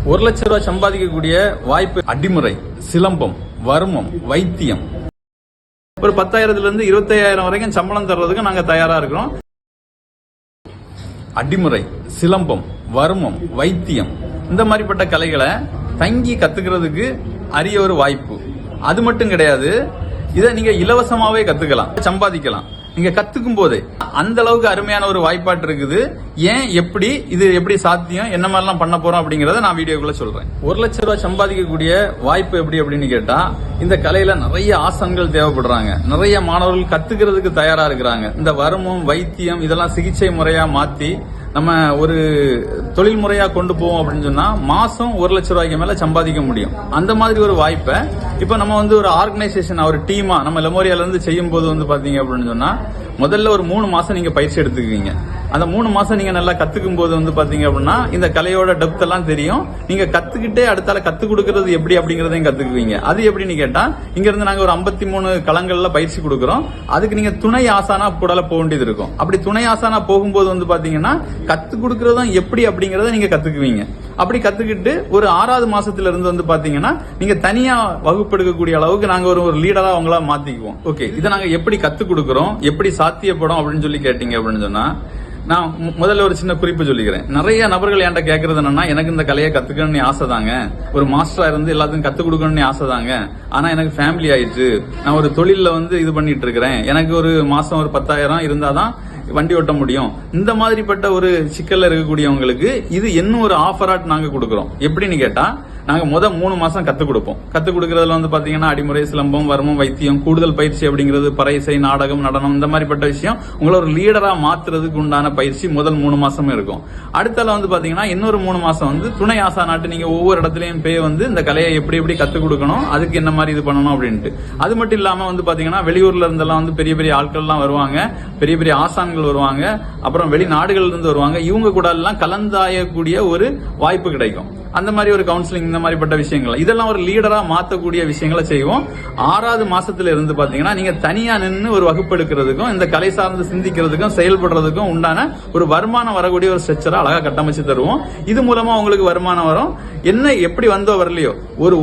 1 லட்சம் ரூபாய் சம்பாதிக்கக்கூடிய வாய்ப்பு அடிமுறை, சிலம்பம், வருமம், வைத்தியம். ஒரு 10,000 இருந்து 25,000 வரைக்கும் சம்பளம் தர்றதுக்கு நாங்க தயாரா இருக்கிறோம். அடிமுறை, சிலம்பம், வருமம், வைத்தியம் இந்த மாதிரிப்பட்ட கலைகளை தங்கி கத்துக்கிறதுக்கு அரிய ஒரு வாய்ப்பு. அது மட்டும் கிடையாது, இதை நீங்க இலவசமாவே கத்துக்கலாம், சம்பாதிக்கலாம். நீங்க கத்துக்கும் போதே அந்த அளவுக்கு அருமையான ஒரு வாய்ப்பாட்டு இருக்குது. ஏன், எப்படி, இது எப்படி சாத்தியம், என்ன மாதிரிலாம் பண்ண போறோம் அப்படிங்கறத நான் வீடியோக்குள்ள சொல்றேன். 1 லட்சம் ரூபாய் சம்பாதிக்கக்கூடிய வாய்ப்பு எப்படி அப்படின்னு கேட்டா, இந்த கலையில நிறைய ஆசான்கள் தேவைப்படுறாங்க. நிறைய மாணவர்கள் கத்துக்கிறதுக்கு தயாரா இருக்கிறாங்க. இந்த வருமம், வைத்தியம் இதெல்லாம் சிகிச்சை முறையா மாத்தி நம்ம ஒரு தொழில் முறையா கொண்டு போவோம் அப்படின்னு சொன்னா மாசம் 1 லட்சம் ரூபாய்க்கு மேல சம்பாதிக்க முடியும். அந்த மாதிரி ஒரு வாய்ப்பை இப்ப நம்ம ஒரு ஆர்கனைசேஷன், ஒரு டீமா நம்ம லெமோரியால இருந்து செய்யும் போது பாத்தீங்க அப்படின்னு சொன்னா முதல்ல ஒரு 3 மாசம் நீங்க பயிற்சி எடுத்துக்குவீங்க. அந்த 3 மாசம் நீங்க நல்லா கத்துக்கும் போது பாத்தீங்க அப்படின்னா இந்த கலையோட டெப்த் எல்லாம் தெரியும். நீங்க கத்துக்கிட்டே அடுத்தால கத்துக் கொடுக்கறது எப்படி அப்படிங்கறதையும் கத்துக்குவீங்க. அது எப்படின்னு கேட்டா, இங்க இருந்து நாங்க ஒரு 53 களங்கள்ல பயிற்சி கொடுக்கறோம். அதுக்கு நீங்க துணை ஆசானா கூட போக வேண்டியது இருக்கும். அப்படி துணை ஆசானா போகும்போது பாத்தீங்கன்னா கத்துக் கொடுக்கறதும் எப்படி அப்படிங்கறத நீங்க கத்துக்குவீங்க. அப்படி கத்துக்கிட்டு ஒரு 6வது மாசத்துல இருந்து பாத்தீங்கன்னா நீங்க தனியா வகுப்பெடுக்கக்கூடிய அளவுக்கு நாங்க ஒரு லீடரா அவங்களா மாத்திக்குவோம். ஓகே, இதை நாங்க எப்படி கத்துக் கொடுக்கறோம், எப்படி சாத்தியப்படும் அப்படின்னு சொல்லி கேட்டீங்க அப்படின்னு சொன்னா, நான் முதல்ல ஒரு சின்ன குறிப்பு சொல்லிக்கிறேன். நிறைய நபர்கள் என்கிட்ட கேட்கறது என்னன்னா, எனக்கு இந்த கலையை கத்துக்கணும்னு ஆசைதாங்க, ஒரு மாஸ்டரா இருந்து எல்லாத்துக்கும் கத்துக் கொடுக்கணும்னு ஆசைதாங்க, ஆனா எனக்கு ஃபேமிலி ஆயிடுச்சு, நான் ஒரு தொழில இது பண்ணிட்டு இருக்கிறேன், எனக்கு ஒரு மாசம் ஒரு 10,000 இருந்தாதான் வண்டி ஓட்ட முடியும். இந்த மாதிரிப்பட்ட ஒரு சிக்கல்ல இருக்கக்கூடியவங்களுக்கு இது இன்னும் ஒரு ஆஃபராட் நாங்க கொடுக்கறோம். எப்படின்னு கேட்டா, நாங்க 3 மாசம் கத்துக் கொடுப்போம். கத்துக் கொடுக்கறதுல பாத்தீங்கன்னா அடிமுறை, சிலம்பம், வருமம், வைத்தியம், கூடுதல் பயிற்சி அப்படிங்கிறது பறைசை, நாடகம், நடனம் இந்த மாதிரிப்பட்ட விஷயம் உங்களை ஒரு லீடரா மாத்துறதுக்கு உண்டான பயிற்சி முதல் 3 மாசம் இருக்கும். அடுத்தால பாத்தீங்கன்னா இன்னொரு 3 மாசம் துணை ஆசானாட்டு நீங்க ஒவ்வொரு இடத்துலயும் போய் இந்த கலையை எப்படி எப்படி கத்துக் கொடுக்கணும், அதுக்கு என்ன மாதிரி இது பண்ணணும் அப்படின்ட்டு. அது மட்டும் இல்லாம பாத்தீங்கன்னா வெளியூர்ல இருந்தெல்லாம் பெரிய பெரிய ஆட்கள் எல்லாம் வருவாங்க, பெரிய பெரிய ஆசான்கள் வருவாங்க, அப்புறம் வெளிநாடுகள்ல இருந்து வருவாங்க. இவங்க கூட எல்லாம் கலந்தாயக்கூடிய ஒரு வாய்ப்பு கிடைக்கும். அந்த மாதிரி ஒரு கவுன்சிலிங், இந்த மாதிரிப்பட்ட விஷயங்கள் இதெல்லாம் ஒரு லீடரா மாத்தக்கூடிய விஷயங்களை செய்வோம். 6வது மாசத்துல இருந்து பாத்தீங்கன்னா நீங்க தனியா நின்று ஒரு வகுப்பு எடுக்கிறதுக்கும் இந்த கலை சார்ந்து சிந்திக்கிறதுக்கும் செயல்படுறதுக்கும் உண்டான ஒரு வருமானம் வரக்கூடிய ஒரு ஸ்ட்ரக்சரா அழகா கட்டமைச்சு தருவோம். இது மூலமா உங்களுக்கு வருமானம் வரும். என்ன எப்படி வந்தோ வரலையோ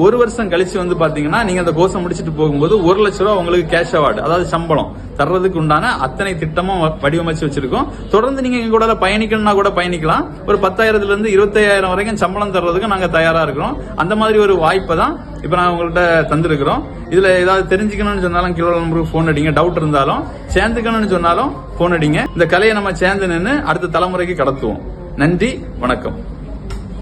ஒரு வருஷம் கழிச்சு பாத்தீங்கன்னா நீங்க அந்த கோர்ஸ் முடிச்சுட்டு போகும்போது 1 லட்சம் ரூபாய் உங்களுக்கு கேஷ் அவார்டு, அதாவது சம்பளம் தர்றதுக்கு உண்டான அத்தனை திட்டமும் வடிவமைச்சு வச்சிருக்கோம். தொடர்ந்து நீங்க எங்க கூட பயணிக்கணும்னா கூட பயணிக்கலாம். ஒரு 10,000 இருந்து 25,000 வரைக்கும் சம்பளம் தர்றதுக்கு நாங்க தயாரா இருக்கிறோம். அந்த மாதிரி ஒரு வாய்ப்பை தான் இப்ப நாங்க உங்கள்கிட்ட தந்திருக்கிறோம். இதுல ஏதாவது தெரிஞ்சுக்கணும்னு சொன்னாலும் கீழே நம்பருக்கு போன் அடிங்க. டவுட் இருந்தாலும் சேர்ந்துக்கணும்னு சொன்னாலும் போன் அடிங்க. இந்த கலையை நம்ம சேர்ந்து நின்று அடுத்த தலைமுறைக்கு கடத்துவோம். நன்றி, வணக்கம்.